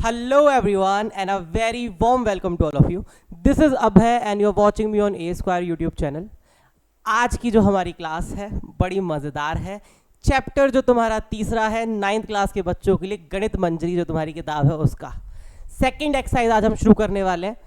Hello everyone and a very warm welcome to all of you. This is Abhay and you're watching me on A Square YouTube channel. आज की जो हमारी class है बड़ी मज़ेदार है. चैप्टर जो तुम्हारा तीसरा है 9th क्लास के बच्चों के लिए गणित मंजरी जो तुम्हारी किताब है उसका सेकंड एक्सरसाइज आज हम शुरू करने वाले हैं.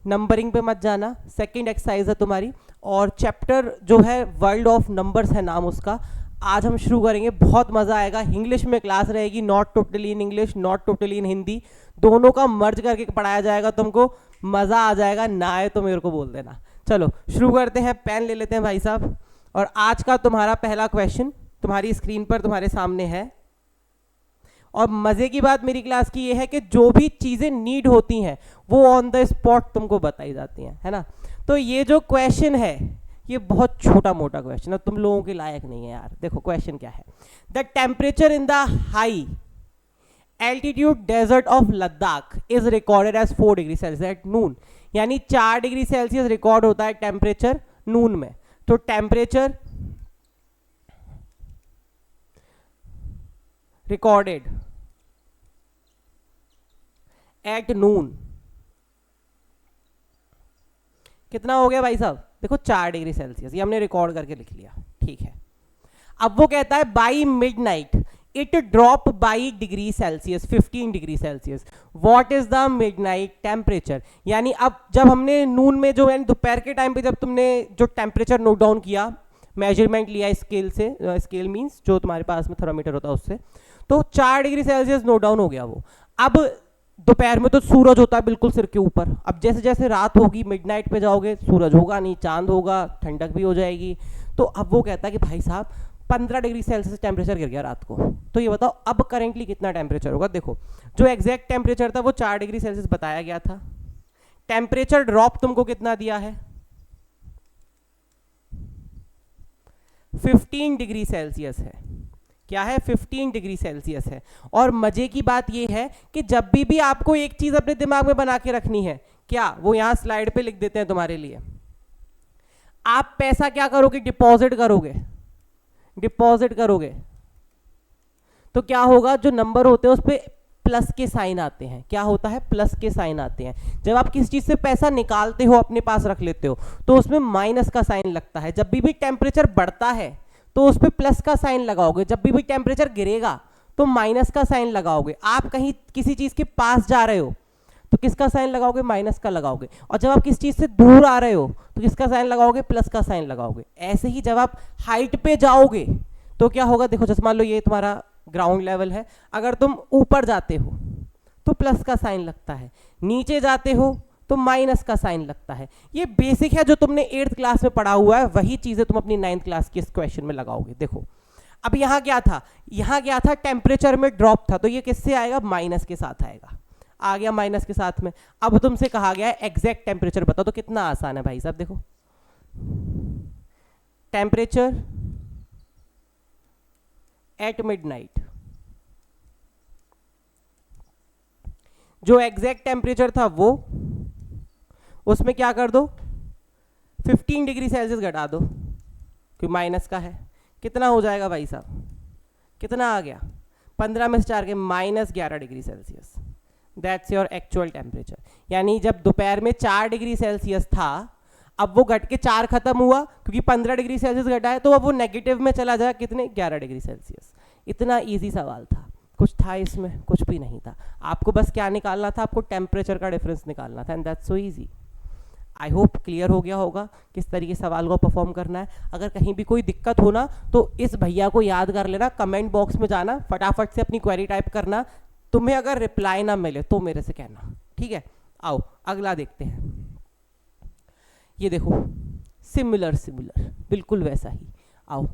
नंबरिंग पे मत जाना, सेकंड एक्सरसाइज है तुम्हारी और चैप्टर जो है वर्ल्ड ऑफ नंबर्स है नाम उसका. आज हम शुरू करेंगे, बहुत मज़ा आएगा. इंग्लिश में क्लास रहेगी, not totally in English not totally in Hindi, दोनों का मर्ज करके पढ़ाया जाएगा. तुमको मज़ा आ जाएगा, ना आए तो मेरे को बोल देना. चलो शुरू करते हैं, पेन ले लेते हैं भाई साहब. और आज का तुम्हारा पहला क्वेश्चन तुम्हारी स्क्रीन पर तुम्हारे सामने है. और मज़े की बात मेरी क्लास की ये है कि जो भी चीज़ें नीड होती हैं वो ऑन द स्पॉट तुमको बताई जाती हैं, है ना. तो ये जो क्वेश्चन है ये बहुत छोटा मोटा क्वेश्चन है, तुम लोगों के लायक नहीं है यार. देखो क्वेश्चन क्या है. The temperature in the high altitude desert of Ladakh is recorded as 4 degree Celsius at noon. यानी 4 डिग्री सेल्सियस रिकॉर्ड होता है टेम्परेचर नून में. तो टेम्परेचर रिकॉर्डेड एट नून कितना हो गया भाई साहब. देखो 4 डिग्री सेल्सियस, ये हमने रिकॉर्ड करके लिख लिया, ठीक है. अब वो कहता है by midnight it drop by degree Celsius 15 degree Celsius. What is the midnight temperature. यानी अब जब हमने नून में जो है दोपहर के टाइम पे जब तुमने जो टेम्परेचर नोट डाउन किया, मेजरमेंट लिया स्केल से, स्केल मींस जो तुम्हारे पास में थर्मामीटर होता है उससे, तो 4 डिग्री सेल्सियस नोट डाउन हो गया वो. अब दोपहर में तो सूरज होता है बिल्कुल सिर के ऊपर. अब जैसे जैसे रात होगी मिडनाइट पे जाओगे सूरज होगा नहीं, चांद होगा, ठंडक भी हो जाएगी. तो अब वो कहता है कि भाई साहब 15 डिग्री सेल्सियस टेम्परेचर गिर गया रात को, तो ये बताओ अब करेंटली कितना टेम्परेचर होगा. देखो जो एग्जैक्ट टेम्परेचर था वो 4 डिग्री सेल्सियस बताया गया था. टेम्परेचर ड्रॉप तुमको कितना दिया है 15 डिग्री सेल्सियस है. क्या है 15 डिग्री सेल्सियस है. और मजे की बात यह है कि जब भी आपको एक चीज अपने दिमाग में बना के रखनी है, क्या वो यहां स्लाइड पे लिख देते हैं तुम्हारे लिए. आप पैसा क्या करोगे, डिपॉजिट करोगे. डिपॉजिट करोगे तो क्या होगा, जो नंबर होते हैं उस पर प्लस के साइन आते हैं. क्या होता है, प्लस के साइन आते हैं. जब आप किसी चीज से पैसा निकालते हो अपने पास रख लेते हो तो उसमें माइनस का साइन लगता है. जब भी टेम्परेचर बढ़ता है तो उस पर प्लस का साइन लगाओगे, जब भी टेम्परेचर गिरेगा तो माइनस का साइन लगाओगे. आप कहीं किसी चीज के पास जा रहे हो तो किसका साइन लगाओगे, माइनस का लगाओगे. और जब आप किसी चीज से दूर आ रहे हो तो किसका साइन लगाओगे, प्लस का साइन लगाओगे. ऐसे ही जब आप हाइट पे जाओगे तो क्या होगा, देखो जैसे मान लो ये तुम्हारा ग्राउंड लेवल है, अगर तुम ऊपर जाते हो तो प्लस का साइन लगता है, नीचे जाते हो तो माइनस का साइन लगता है. ये बेसिक है जो तुमने 8th क्लास में पढ़ा हुआ है, वही चीजें तुम अपनी 9th क्लास के इस क्वेश्चन में लगाओगे. देखो अब यहाँ क्या था, यहाँ क्या था, टेम्परेचर में ड्रॉप था, तो ये किससे आएगा, माइनस के साथ आएगा. आ गया माइनस के साथ में. अब तुमसे कहा गया है एग्जैक्ट टेम्परेचर बताओ, तो कितना आसान है भाई साहब. देखो टेम्परेचर एट मिडनाइट, जो एग्जैक्ट टेम्परेचर था वो उसमें क्या कर दो 15 डिग्री सेल्सियस घटा दो क्योंकि माइनस का है. कितना हो जाएगा भाई साहब, कितना आ गया, 15 में से 4 के minus 11 degree Celsius. That's your actual temperature. यानी जब दोपहर में 4 डिग्री सेल्सियस था, अब वो घट के 4 खत्म हुआ क्योंकि 15 डिग्री सेल्सियस घटा है, तो अब वो नेगेटिव में चला जाएगा कितने, 11 डिग्री सेल्सियस. इतना ईजी सवाल था, कुछ था इसमें, कुछ भी नहीं था. आपको बस क्या निकालना था, आपको टेम्परेचर का डिफरेंस निकालना था, and that's so easy. I hope clear हो गया होगा किस तरीके सवाल को परफॉर्म करना है. अगर कहीं भी कोई दिक्कत हो ना तो इस भैया को याद कर लेना, कमेंट बॉक्स में जाना, फटाफट से अपनी क्वेरी टाइप करना. तुम्हें अगर रिप्लाई ना मिले तो मेरे से कहना, ठीक है. आओ अगला देखते हैं. ये देखो सिमिलर सिमिलर बिल्कुल वैसा ही. आओ,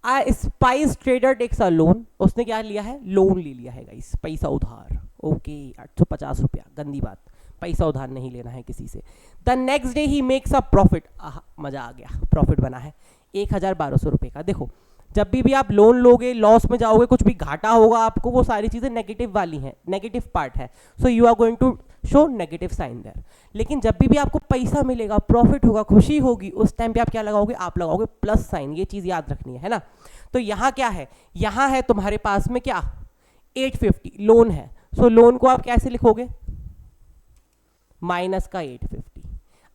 a spice trader takes a loan. उसने क्या लिया है, लोन ले लिया है गाइस, पैसा उधार. ओके 850 रुपया, गंदी बात, पैसा उधार नहीं लेना है किसी से. The next day he makes a profit. मजा आ गया, प्रॉफिट बना है 1012 रुपये का. देखो जब भी आप लोन लोगे, लॉस में जाओगे, कुछ भी घाटा होगा आपको, वो सारी चीज़ें नेगेटिव वाली हैं, नेगेटिव पार्ट है. So you are going to show negative sign there. लेकिन जब भी आपको पैसा मिलेगा, प्रॉफिट होगा, खुशी होगी, उस टाइम पे आप क्या लगाओगे, आप लगाओगे प्लस साइन. ये चीज़ याद रखनी है ना. तो यहाँ क्या है, यहाँ है तुम्हारे पास में क्या 850 लोन है, सो लोन को आप कैसे लिखोगे, माइनस का 850।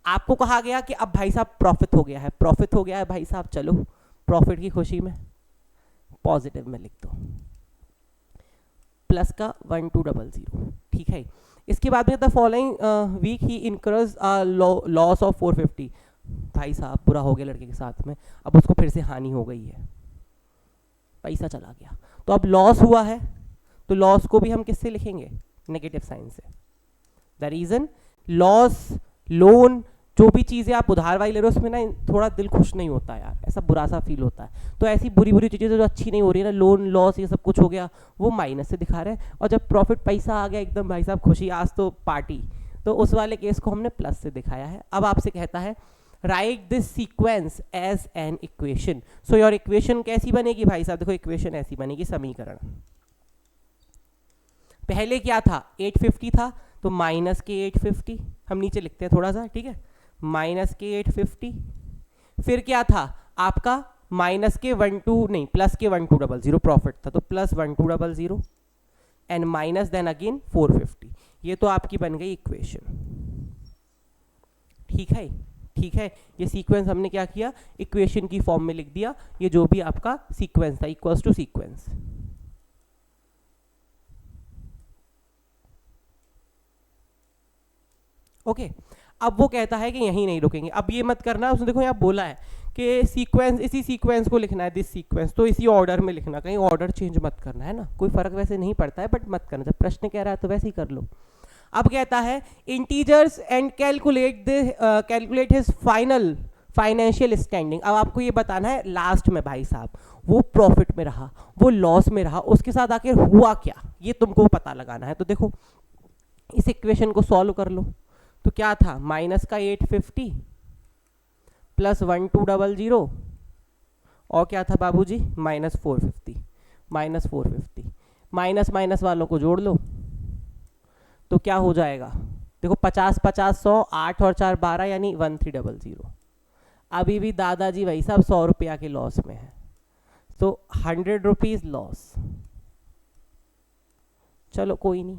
आपको कहा गया कि अब भाई साहब प्रॉफिट हो गया है, प्रॉफिट हो गया है भाई साहब, चलो प्रॉफिट की खुशी में पॉजिटिव में लिख दो, प्लस का 1200, ठीक है। इसके बाद में द फॉलोइंग वीक ही इनकर्स लॉस ऑफ 450। भाई साहब बुरा हो गया लड़के के साथ में, अब उसको फिर से हानि हो गई है, पैसा चला गया। तो अब लॉस हुआ है, तो लॉस को भी हम किससे लिखेंगे, नेगेटिव साइन से। द रीजन लॉस, लोन, जो भी चीज़ें आप उधार वाली ले रहे हो उसमें ना थोड़ा दिल खुश नहीं होता यार, ऐसा बुरा सा फील होता है। तो ऐसी बुरी बुरी चीज़ें जो अच्छी नहीं हो रही है ना, लोन लॉस ये सब कुछ हो गया, वो माइनस से दिखा रहे हैं। और जब प्रॉफिट पैसा आ गया एकदम भाई साहब खुशी, आज तो पार्टी, तो उस वाले केस को हमने प्लस से दिखाया है। अब आपसे कहता है write this sequence as an equation. So your equation कैसी बनेगी भाई साहब, देखो इक्वेशन ऐसी बनेगी, समीकरण। पहले क्या था, 850 था, तो माइनस के 850 हम नीचे लिखते हैं थोड़ा सा, ठीक है, माइनस के 850। फिर क्या था आपका, माइनस के 12 नहीं, प्लस के 1200 प्रॉफिट था, तो plus 1200 and minus then again 450। ये तो आपकी बन गई इक्वेशन, ठीक है, ठीक है। ये सीक्वेंस हमने क्या किया, इक्वेशन की फॉर्म में लिख दिया, ये जो भी आपका सीक्वेंस था इक्वल्स टू सीक्वेंस। ओके, अब वो कहता है कि यहीं नहीं रुकेंगे। अब ये मत करना, उसने देखो यहाँ बोला है कि सीक्वेंस, इसी सीक्वेंस को लिखना है, दिस सीक्वेंस, तो इसी ऑर्डर में लिखना, कहीं ऑर्डर चेंज मत करना, है ना, कोई फर्क वैसे नहीं पड़ता है, बट मत करना, जब प्रश्न कह रहा है तो वैसे ही कर लो। अब कहता है integers and calculate his final financial standing. अब आपको ये बताना है लास्ट में भाई साहब वो प्रॉफिट में रहा, वो लॉस में रहा, उसके साथ आखिर हुआ क्या, ये तुमको पता लगाना है। तो देखो इस इक्वेशन को सॉल्व कर लो, तो क्या था, माइनस का 850 प्लस 1200 और क्या था बाबूजी, माइनस 450, माइनस 450, माइनस माइनस वालों को जोड़ लो तो क्या हो जाएगा, देखो 50 50 100, 8 और 4 12, यानी 1300। अभी भी दादाजी भाई साहब 100 रुपया के लॉस में है, तो 100 रुपीज लॉस। चलो कोई नहीं,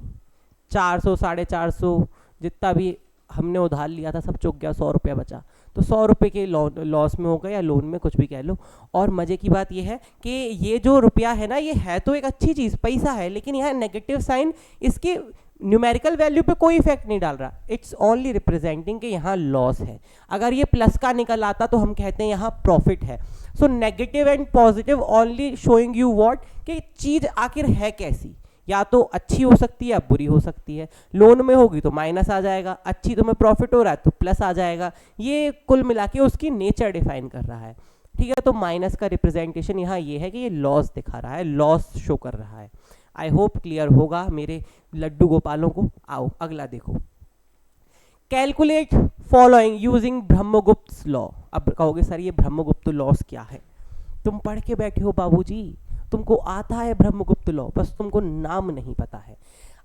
400 450 जितना भी हमने उधार लिया था सब चुक गया, 100 रुपया बचा, तो 100 रुपये के लॉस में हो गया, या लोन में, कुछ भी कह लो। और मज़े की बात यह है कि ये जो रुपया है ना, ये है तो एक अच्छी चीज़, पैसा है, लेकिन यहाँ नेगेटिव साइन इसके न्यूमेरिकल वैल्यू पे कोई इफेक्ट नहीं डाल रहा, इट्स ओनली रिप्रेजेंटिंग कि यहाँ लॉस है। अगर ये प्लस का निकल आता तो हम कहते हैं यहाँ प्रॉफिट है। So negative and positive only showing you what, कि चीज़ आखिर है कैसी, या तो अच्छी हो सकती है या बुरी हो सकती है। लोन में होगी तो माइनस आ जाएगा, अच्छी तुम्हें प्रॉफिट हो रहा है तो प्लस आ जाएगा। ये कुल मिला के उसकी नेचर डिफाइन कर रहा है, ठीक है। तो माइनस का रिप्रेजेंटेशन यहाँ ये है कि ये लॉस दिखा रहा है, लॉस शो कर रहा है। आई होप क्लियर होगा मेरे लड्डू गोपालों को। आओ अगला देखो, calculate following using Brahmagupta law. अब कहोगे सर ये ब्रह्मगुप्त लॉस क्या है, तुम पढ़ के बैठे हो बाबूजी, तुमको आता है ब्रह्मगुप्त लॉ, बस तुमको नाम नहीं पता है।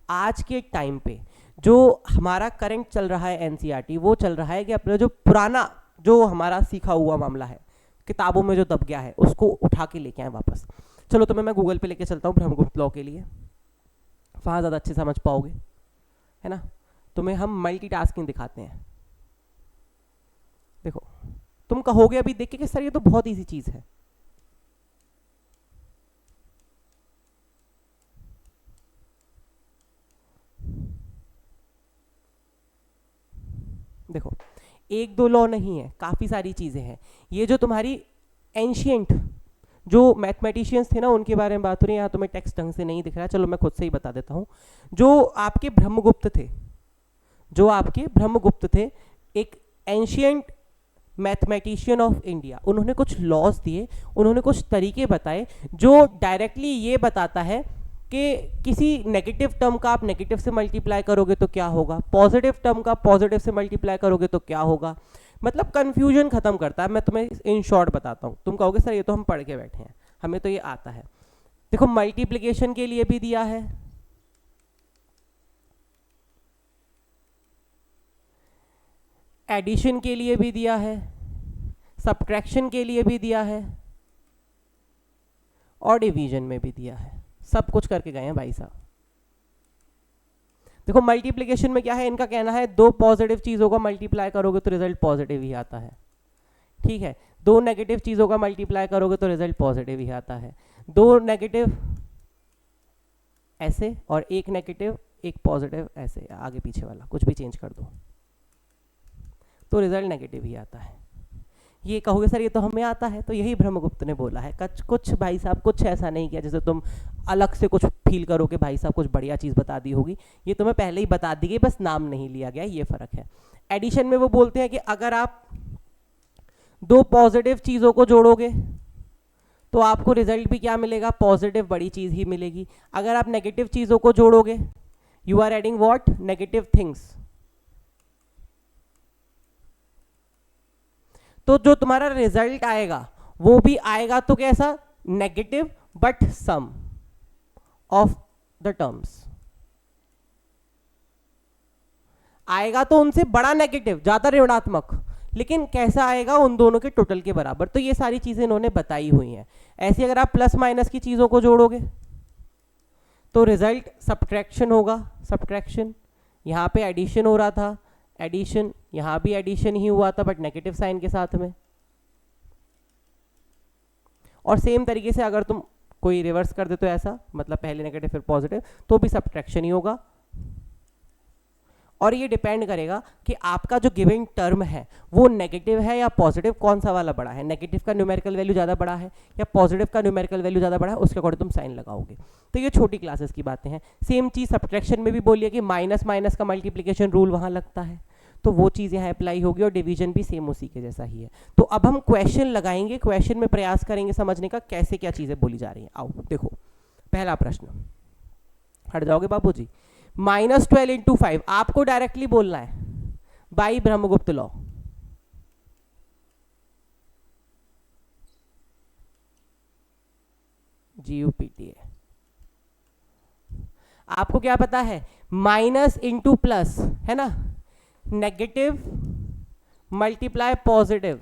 आज के टाइम पे जो हमारा करंट चल रहा है एनसीईआरटी, वो चल रहा है कि अपना जो पुराना जो हमारा सीखा हुआ मामला है, किताबों में जो दब गया है, उसको उठा के लेके आए वापस। चलो तुम्हें मैं गूगल पे लेके चलता हूँ ब्रह्मगुप्त लॉ के लिए, वहाँ ज़्यादा अच्छे समझ पाओगे, है ना। तुम्हें हम मल्टीटास्किंग दिखाते हैं। देखो तुम कहोगे अभी देख के कि सर ये तो बहुत ईजी चीज़ है, देखो एक दो लॉ नहीं है, काफ़ी सारी चीज़ें हैं। ये जो तुम्हारी एंशियंट जो मैथमेटिशियंस थे ना, उनके बारे में बात हो रही है, यहाँ तुम्हें टेक्स्ट ढंग से नहीं दिख रहा है, चलो मैं खुद से ही बता देता हूँ। जो आपके ब्रह्मगुप्त थे, जो आपके ब्रह्मगुप्त थे, एक एंशियंट मैथमेटिशियन ऑफ इंडिया, उन्होंने कुछ लॉज दिए, उन्होंने कुछ तरीके बताए जो डायरेक्टली ये बताता है कि किसी नेगेटिव टर्म का आप नेगेटिव से मल्टीप्लाई करोगे तो क्या होगा, पॉजिटिव टर्म का पॉजिटिव से मल्टीप्लाई करोगे तो क्या होगा। मतलब कंफ्यूजन खत्म करता है। मैं तुम्हें इन शॉर्ट बताता हूँ, तुम कहोगे सर ये तो हम पढ़ के बैठे हैं, हमें तो ये आता है। देखो मल्टीप्लिकेशन के लिए भी दिया है, एडिशन के लिए भी दिया है, सब्ट्रैक्शन के लिए भी दिया है, और डिवीजन में भी दिया है। सब कुछ करके गए हैं भाई साहब। देखो मल्टीप्लिकेशन में क्या है, इनका कहना है दो पॉजिटिव चीजों का मल्टीप्लाई करोगे तो रिजल्ट पॉजिटिव ही आता है, ठीक है। दो नेगेटिव चीजों का मल्टीप्लाई करोगे तो रिजल्ट पॉजिटिव ही आता है। दो नेगेटिव ऐसे और एक नेगेटिव एक पॉजिटिव ऐसे, आगे पीछे वाला कुछ भी चेंज कर दो तो रिजल्ट नेगेटिव ही आता है। ये कहोगे सर ये तो हमें आता है, तो यही ब्रह्मगुप्त ने बोला है। कुछ भाई साहब कुछ ऐसा नहीं किया जैसे तुम अलग से कुछ फील करो कि भाई साहब कुछ बढ़िया चीज़ बता दी होगी, ये तुम्हें पहले ही बता दी गई, बस नाम नहीं लिया गया, ये फ़र्क है। एडिशन में वो बोलते हैं कि अगर आप दो पॉजिटिव चीज़ों को जोड़ोगे तो आपको रिजल्ट भी क्या मिलेगा, पॉजिटिव बड़ी चीज़ ही मिलेगी। अगर आप नेगेटिव चीज़ों को जोड़ोगे, you are adding what, negative things, तो जो तुम्हारा रिजल्ट आएगा वो भी आएगा तो कैसा, negative but sum of the terms आएगा, तो उनसे बड़ा नेगेटिव, ज्यादा ऋणात्मक, लेकिन कैसा आएगा, उन दोनों के टोटल के बराबर। तो ये सारी चीजें इन्होंने बताई हुई हैं। ऐसे अगर आप प्लस माइनस की चीजों को जोड़ोगे तो रिजल्ट सब्ट्रैक्शन होगा, सब्ट्रैक्शन। यहाँ पे एडिशन हो रहा था, एडिशन, यहाँ भी एडिशन ही हुआ था बट नेगेटिव साइन के साथ में। और सेम तरीके से अगर तुम कोई रिवर्स कर दे तो ऐसा, मतलब पहले नेगेटिव फिर पॉजिटिव, तो भी सब्ट्रैक्शन ही होगा। और ये डिपेंड करेगा कि आपका जो गिवन टर्म है वो नेगेटिव है या पॉजिटिव, कौन सा वाला बड़ा है, नेगेटिव का न्यूमेरिकल वैल्यू ज़्यादा बड़ा है या पॉजिटिव का न्यूमेरिकल वैल्यू ज़्यादा बड़ा है, उसके अकॉर्डिंग तुम साइन लगाओगे। तो ये छोटी क्लासेस की बातें हैं। सेम चीज़ सब्ट्रैक्शन में भी बोलिए कि माइनस माइनस का मल्टीप्लिकेशन रूल वहाँ लगता है, तो वो चीज़ यहाँ अप्लाई होगी, और डिवीजन भी सेम उसी के जैसा ही है। तो अब हम क्वेश्चन लगाएंगे, क्वेश्चन में प्रयास करेंगे समझने का कैसे क्या चीज़ें बोली जा रही हैं। आओ देखो, पहला प्रश्न, हट जाओगे बाबू जी। -12 इंटू 5 आपको डायरेक्टली बोलना है बाई ब्रह्मगुप्त लॉ। GUPTA आपको क्या पता है, माइनस इंटू प्लस है ना, नेगेटिव मल्टीप्लाई पॉजिटिव,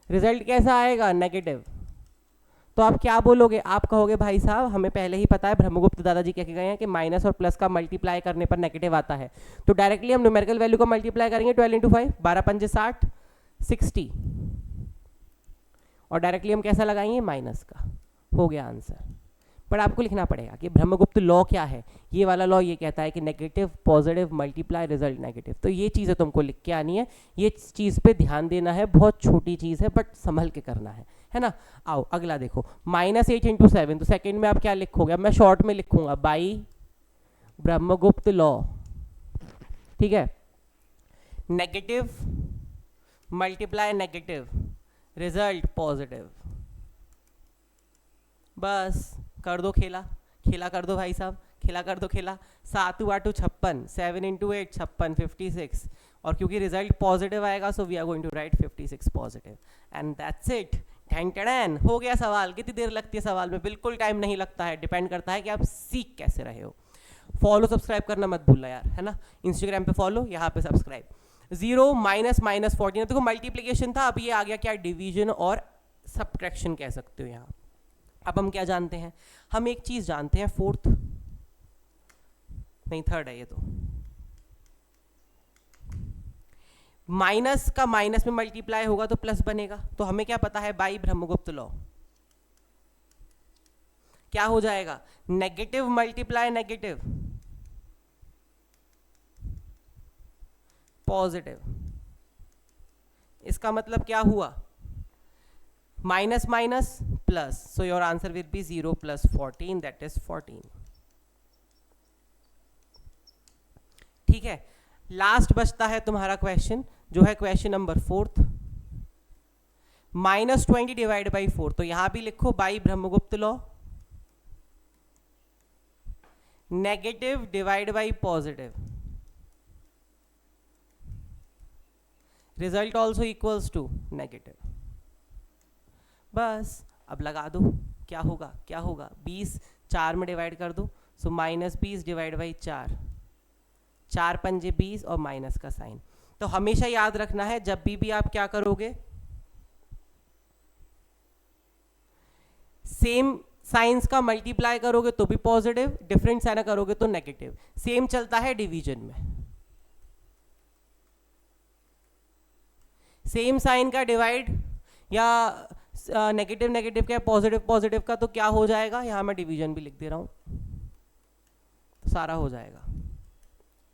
रिजल्ट कैसा आएगा, नेगेटिव। तो आप क्या बोलोगे, आप कहोगे भाई साहब हमें पहले ही पता है, ब्रह्मगुप्त दादाजी कह के गए हैं कि माइनस और प्लस का मल्टीप्लाई करने पर नेगेटिव आता है, तो डायरेक्टली हम न्यूमेरिकल वैल्यू को मल्टीप्लाई करेंगे 12 इंटू 5, 12 पंजे 60, 60, और डायरेक्टली हम कैसा लगाएंगे, माइनस का। हो गया आंसर। पर आपको लिखना पड़ेगा कि ब्रह्मगुप्त लॉ क्या है। ये वाला लॉ ये कहता है कि negative positive multiply result negative. तो ये चीज़ें तुमको लिख के आनी है, ये चीज़ पे ध्यान देना है, बहुत छोटी चीज़ है बट संभल के करना है ना। आओ अगला देखो, -8 इंटू 7, तो सेकेंड में आप क्या लिखोगे, अब मैं शॉर्ट में लिखूंगा बाई ब्रह्मगुप्त लॉ, ठीक है। Negative multiply negative result positive, बस कर दो खेला, खेला कर दो भाई साहब, खेला कर दो खेला। 7 × 8 56, 7 इंटू 8 56, 56, और क्योंकि रिजल्ट पॉजिटिव आएगा so we are going to write 56 positive, and that's it. ढैन हो गया सवाल। कितनी देर लगती है सवाल में, बिल्कुल टाइम नहीं लगता है, डिपेंड करता है कि आप सीख कैसे रहे हो। फॉलो सब्सक्राइब करना मत भूलना यार, है ना। इंस्टाग्राम पे फॉलो, यहाँ पे सब्सक्राइब। 0 माइनस 14, देखो मल्टीप्लीकेशन था, अब ये आ गया क्या, डिवीजन और सब्ट्रैक्शन कह सकते हो यहाँ। अब हम क्या जानते हैं, हम एक चीज जानते हैं, फोर्थ नहीं थर्ड है ये, तो माइनस का माइनस में मल्टीप्लाई होगा तो प्लस बनेगा, तो हमें क्या पता है, बाई ब्रह्मगुप्त लॉ क्या हो जाएगा, नेगेटिव मल्टीप्लाई नेगेटिव पॉजिटिव। इसका मतलब क्या हुआ, minus minus plus, so your answer will be 0 plus 14, that is 14। ठीक है, लास्ट बचता है तुम्हारा क्वेश्चन, जो है क्वेश्चन नंबर 4। -20 डिवाइड बाई 4, तो यहां भी लिखो by Brahmagupta law, negative divide by positive, result also equals to negative. बस अब लगा दो, क्या होगा क्या होगा, 20 4 में डिवाइड कर दो, सो -20 डिवाइड बाई 4, 4 पंजे 20 और माइनस का साइन। तो हमेशा याद रखना है जब भी आप क्या करोगे, सेम साइंस का मल्टीप्लाई करोगे तो भी पॉजिटिव, डिफरेंट साइन करोगे तो नेगेटिव। सेम चलता है डिवीजन में, सेम साइन का डिवाइड या नेगेटिव नेगेटिव का पॉजिटिव पॉजिटिव का तो क्या हो जाएगा, यहां मैं डिवीजन भी लिख दे रहा हूं, तो सारा हो जाएगा।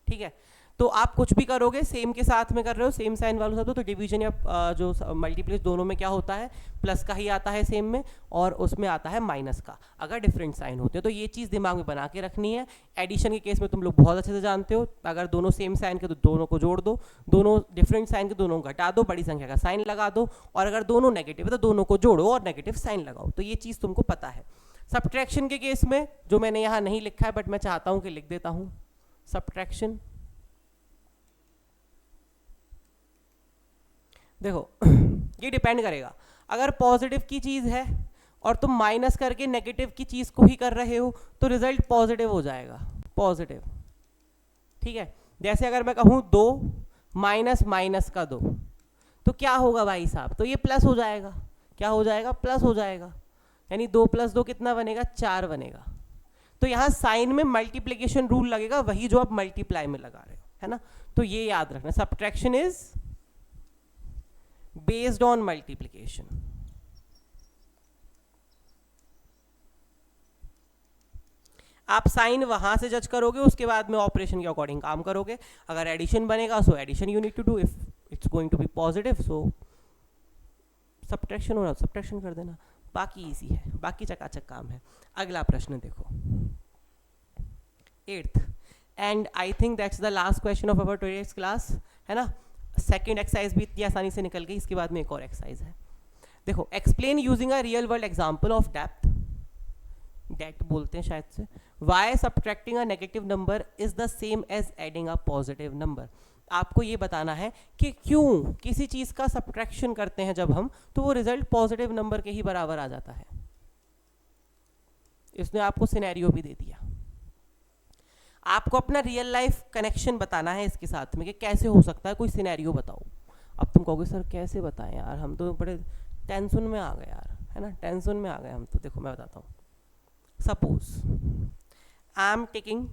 ठीक है, तो आप कुछ भी करोगे सेम के साथ में कर रहे हो, सेम साइन वालों साथ हो, तो डिवीजन या जो मल्टीप्लिकेशन दोनों में क्या होता है, प्लस का ही आता है सेम में, और उसमें आता है माइनस का अगर डिफरेंट साइन होते हैं। तो ये चीज़ दिमाग में बना के रखनी है। एडिशन के केस में तुम लोग बहुत अच्छे से जानते हो, अगर दोनों सेम साइन के तो दोनों को जोड़ दो, दोनों डिफरेंट साइन के दोनों को घटा दो, बड़ी संख्या का साइन लगा दो, और अगर दोनों नेगेटिव है तो दोनों को जोड़ो और नेगेटिव साइन लगाओ। तो ये चीज़ तुमको पता है। सब्ट्रैक्शन के केस में जो मैंने यहाँ नहीं लिखा है बट मैं चाहता हूँ कि लिख देता हूँ, सब्ट्रैक्शन देखो ये डिपेंड करेगा, अगर पॉजिटिव की चीज़ है और तुम माइनस करके नेगेटिव की चीज़ को ही कर रहे हो तो रिजल्ट पॉजिटिव हो जाएगा, पॉजिटिव। ठीक है, जैसे अगर मैं कहूँ 2 माइनस माइनस का 2 तो क्या होगा भाई साहब, तो ये प्लस हो जाएगा। क्या हो जाएगा, प्लस हो जाएगा, यानी 2 + 2 कितना बनेगा, 4 बनेगा। तो यहाँ साइन में मल्टीप्लिकेशन रूल लगेगा, वही जो आप मल्टीप्लाई में लगा रहे हो, है ना। तो ये याद रखना, subtraction is based on multiplication. आप साइन वहां से जज करोगे, उसके बाद में ऑपरेशन के अकॉर्डिंग काम करोगे। अगर एडिशन बनेगा so addition you need to do, if it's going to be positive so subtraction हो रहा सब्ट्रैक्शन कर देना, बाकी इजी है, बाकी चकाचक काम है। अगला प्रश्न देखो, 8th and I think that's the last question of our today's class, है ना। सेकेंड एक्सरसाइज भी इतनी आसानी से निकल गई, इसके बाद में एक और एक्सरसाइज है। देखो, explain using a real world example of depth, debt बोलते हैं शायद से, why subtracting a negative number is the same as adding a positive number. आपको ये बताना है कि क्यों किसी चीज का सब्ट्रैक्शन करते हैं जब हम, तो वो रिजल्ट पॉजिटिव नंबर के ही बराबर आ जाता है। इसने आपको सिनेरियो भी दे दिया, आपको अपना रियल लाइफ कनेक्शन बताना है इसके साथ में कि कैसे हो सकता है, कोई सिनेरियो बताओ। अब तुम कहोगे सर कैसे बताएं यार, हम तो बड़े टेंशन में आ गए यार, है ना, टेंशन में आ गए हम तो। देखो मैं बताता हूँ, suppose I am taking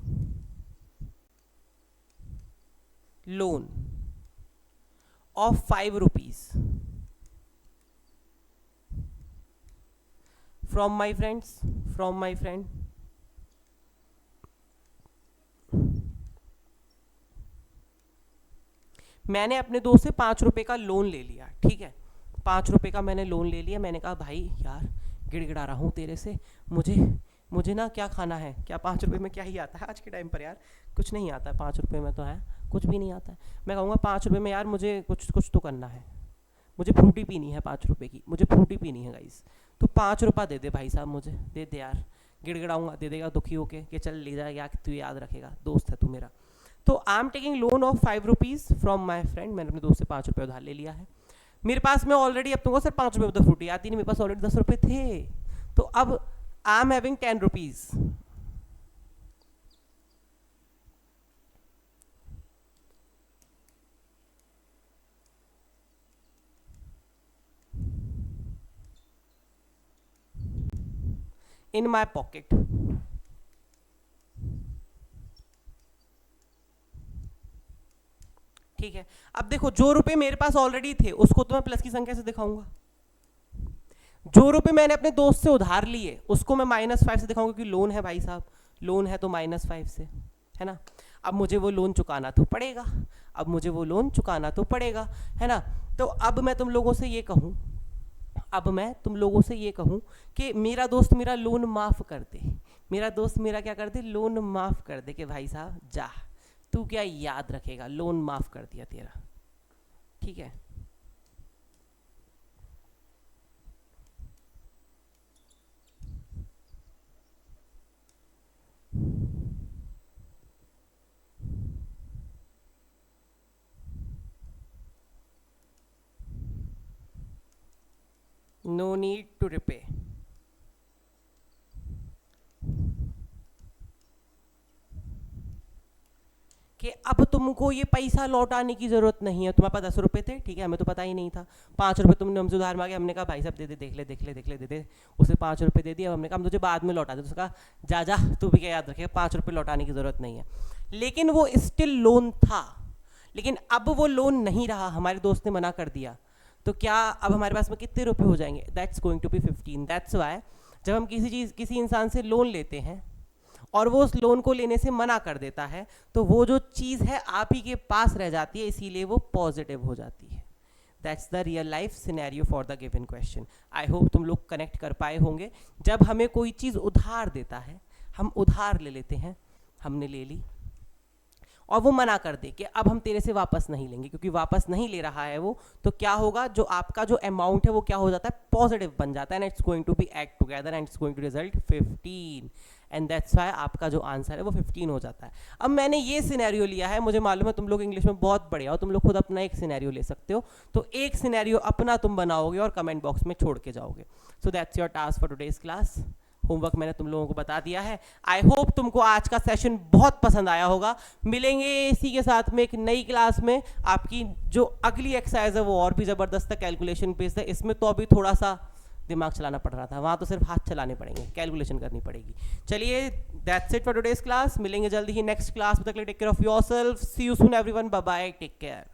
loan of 5 rupees from my friend मैंने अपने दोस्त से 5 रुपए का लोन ले लिया। ठीक है, 5 रुपए का मैंने लोन ले लिया। मैंने कहा भाई यार गिड़गिड़ा रहा हूँ तेरे से, मुझे ना क्या खाना है, क्या 5 रुपए में क्या ही आता है आज के टाइम पर यार, कुछ नहीं आता है 5 रुपए में, तो है कुछ भी नहीं आता है। मैं कहूँगा 5 रुपए में यार मुझे कुछ तो करना है, मुझे फ्रूटी पीनी है 5 रुपए की, मुझे फ्रूटी पीनी है गाइस, तो 5 रुपया दे दे भाई साहब, मुझे दे दे यार। गिड़गिड़ाऊंगा, दे देगा दुखी होके कि चल ले जाएगा, तू याद रखेगा, दोस्त है तू मेरा। तो I am taking loan of 5 rupees from my friend, मैंने अपने दोस्त से 5 रुपये उधार ले लिया है। मेरे पास में ऑलरेडी, अब तुमको सर 5 रुपये में तो फ्रूटी आती नहीं, मेरे पास ऑलरेडी 10 रुपये थे, तो अब I am having 10 rupees। In my pocket. ठीक है, अब देखो जो रुपए मेरे पास ऑलरेडी थे उसको तो मैं प्लस की संख्या से दिखाऊंगा, जो रुपए मैंने अपने दोस्त से उधार लिए उसको मैं -5 से दिखाऊंगा, क्योंकि लोन है भाई साहब, लोन है तो -5 से, है ना। अब मुझे वो लोन चुकाना तो पड़ेगा, है ना। तो अब मैं तुम लोगों से ये कहूँ, कि मेरा दोस्त मेरा लोन माफ़ कर दे, मेरा दोस्त मेरा क्या कर दे, लोन माफ़ कर दे, कि भाई साहब जा, तू क्या याद रखेगा, लोन माफ़ कर दिया तेरा। ठीक है, no need to repay। कि अब तुमको ये पैसा लौटाने की ज़रूरत नहीं है, तुम्हारे पास 10 रुपये थे, ठीक है, हमें तो पता ही नहीं था, 5 रुपये तुमने हमसे उधार मांगे, हमने कहा भाई साहब दे दे, देख ले देख ले देख ले दे दे, उसे 5 रुपये दे दिए, अब हमने कहा हम तुझे बाद में लौटा दे, उसने कहा जा जा तू भी क्या याद रखेगा, 5 रुपये लौटाने की ज़रूरत नहीं है, लेकिन वो स्टिल लोन था, लेकिन अब वो लोन नहीं रहा, हमारे दोस्त ने मना कर दिया, तो क्या अब हमारे पास में कितने रुपये हो जाएंगे, that's going to be 15। That's why जब हम किसी इंसान से लोन लेते हैं और वो उस लोन को लेने से मना कर देता है, तो वो जो चीज़ है आप ही के पास रह जाती है, इसीलिए वो पॉजिटिव हो जाती है। That's the real life scenario for the given question. I hope तुम लोग कनेक्ट कर पाए होंगे। जब हमें कोई चीज़ उधार देता है, हम उधार ले लेते हैं, हमने ले ली और वो मना कर दे कि अब हम तेरे से वापस नहीं लेंगे, क्योंकि वापस नहीं ले रहा है वो, तो क्या होगा, जो आपका जो अमाउंट है वो क्या हो जाता है, पॉजिटिव बन जाता है, and it's going to be add together and it's going to result 15, and that's why आपका जो आंसर है वो 15 हो जाता है। अब मैंने ये सिनेरियो लिया है, मुझे मालूम है तुम लोग इंग्लिश में बहुत बढ़िया हो, तुम लोग खुद अपना एक सिनेरियो ले सकते हो, तो एक सिनेरियो अपना तुम बनाओगे और कमेंट बॉक्स में छोड़ के जाओगे। So that's your task for today's class. Homework मैंने तुम लोगों को बता दिया है। आई होप तुमको आज का सेशन बहुत पसंद आया होगा। मिलेंगे इसी के साथ में एक नई क्लास में। आपकी जो अगली एक्सरसाइज है वो और भी ज़बरदस्त है, कैलकुलेशन बेस्ड है। इसमें तो अभी थोड़ा सा दिमाग चलाना पड़ रहा था, वहाँ तो सिर्फ हाथ चलाने पड़ेंगे, कैलकुलेशन करनी पड़ेगी। चलिए, that's it for today's class. मिलेंगे जल्दी ही नेक्स्ट क्लास। तक take care of yourself. See you soon everyone. Bye bye, take care.